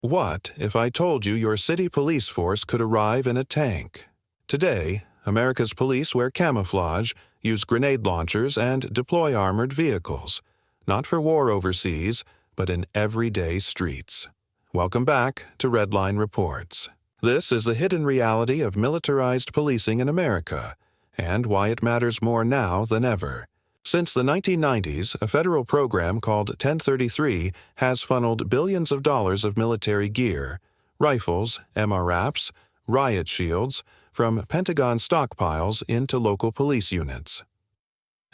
What if I told you your city police force could arrive in a tank? Today, America's police wear camouflage, use grenade launchers, and deploy armored vehicles, not for war overseas, but in everyday streets. Welcome back to Redline Reports. This is the hidden reality of militarized policing in America, and why it matters more now than ever. Since the 1990s, a federal program called 1033 has funneled billions of dollars of military gear, rifles, MRAPs, riot shields, from Pentagon stockpiles into local police units.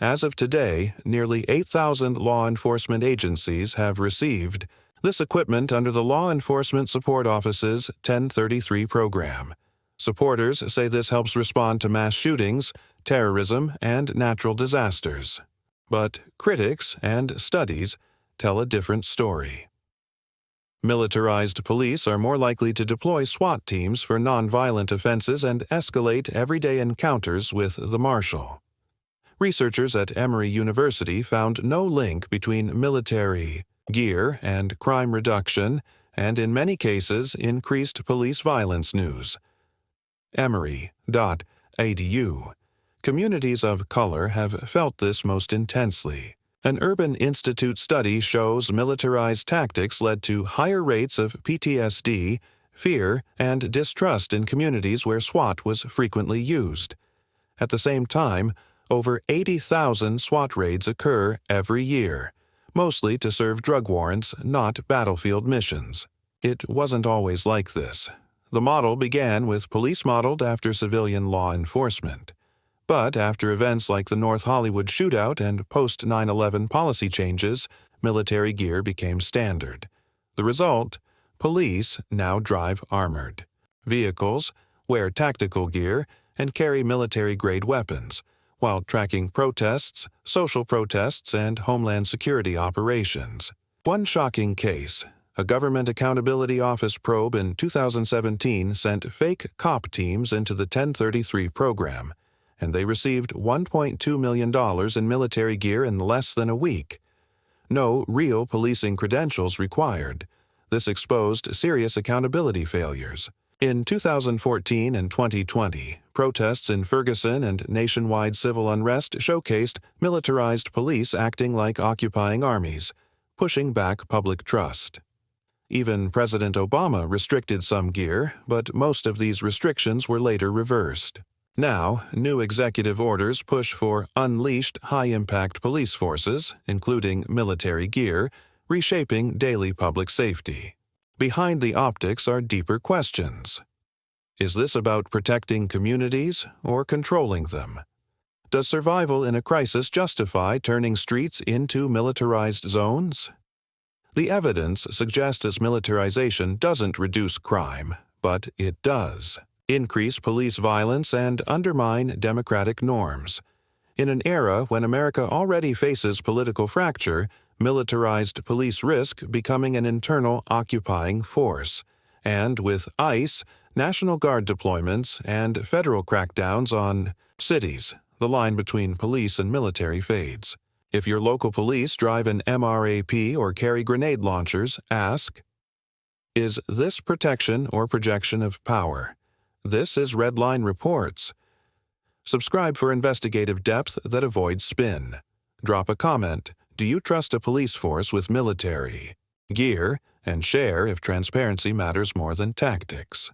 As of today, nearly 8,000 law enforcement agencies have received this equipment under the Law Enforcement Support Office's 1033 program. Supporters say this helps respond to mass shootings, terrorism, and natural disasters. But critics and studies tell a different story. Militarized police are more likely to deploy SWAT teams for nonviolent offenses and escalate everyday encounters with the marshal. Researchers at Emory University found no link between military gear and crime reduction, and in many cases, increased police violence news. Emory.edu. Communities of color have felt this most intensely. An Urban Institute study shows militarized tactics led to higher rates of PTSD, fear, and distrust in communities where SWAT was frequently used. At the same time, over 80,000 SWAT raids occur every year, mostly to serve drug warrants, not battlefield missions. It wasn't always like this. The model began with police modeled after civilian law enforcement. But after events like the North Hollywood shootout and post-9/11 policy changes, military gear became standard. The result? Police now drive armored vehicles, wear tactical gear, and carry military-grade weapons, while tracking protests, social protests, and homeland security operations. One shocking case: a Government Accountability Office probe in 2017 sent fake cop teams into the 1033 program, and they received $1.2 million in military gear in less than a week. No real policing credentials required. This exposed serious accountability failures. In 2014 and 2020, protests in Ferguson and nationwide civil unrest showcased militarized police acting like occupying armies, pushing back public trust. Even President Obama restricted some gear, but most of these restrictions were later reversed. Now, new executive orders push for unleashed high-impact police forces, including military gear, reshaping daily public safety. Behind the optics are deeper questions. Is this about protecting communities or controlling them? Does survival in a crisis justify turning streets into militarized zones? The evidence suggests this militarization doesn't reduce crime, but it does increase police violence and undermine democratic norms. In an era when America already faces political fracture, militarized police risk becoming an internal occupying force. And with ICE, National Guard deployments, and federal crackdowns on cities, the line between police and military fades. If your local police drive an MRAP or carry grenade launchers, ask, is this protection or projection of power? This is Redline Reports. Subscribe for investigative depth that avoids spin. Drop a comment. Do you trust a police force with military gear? And share if transparency matters more than tactics.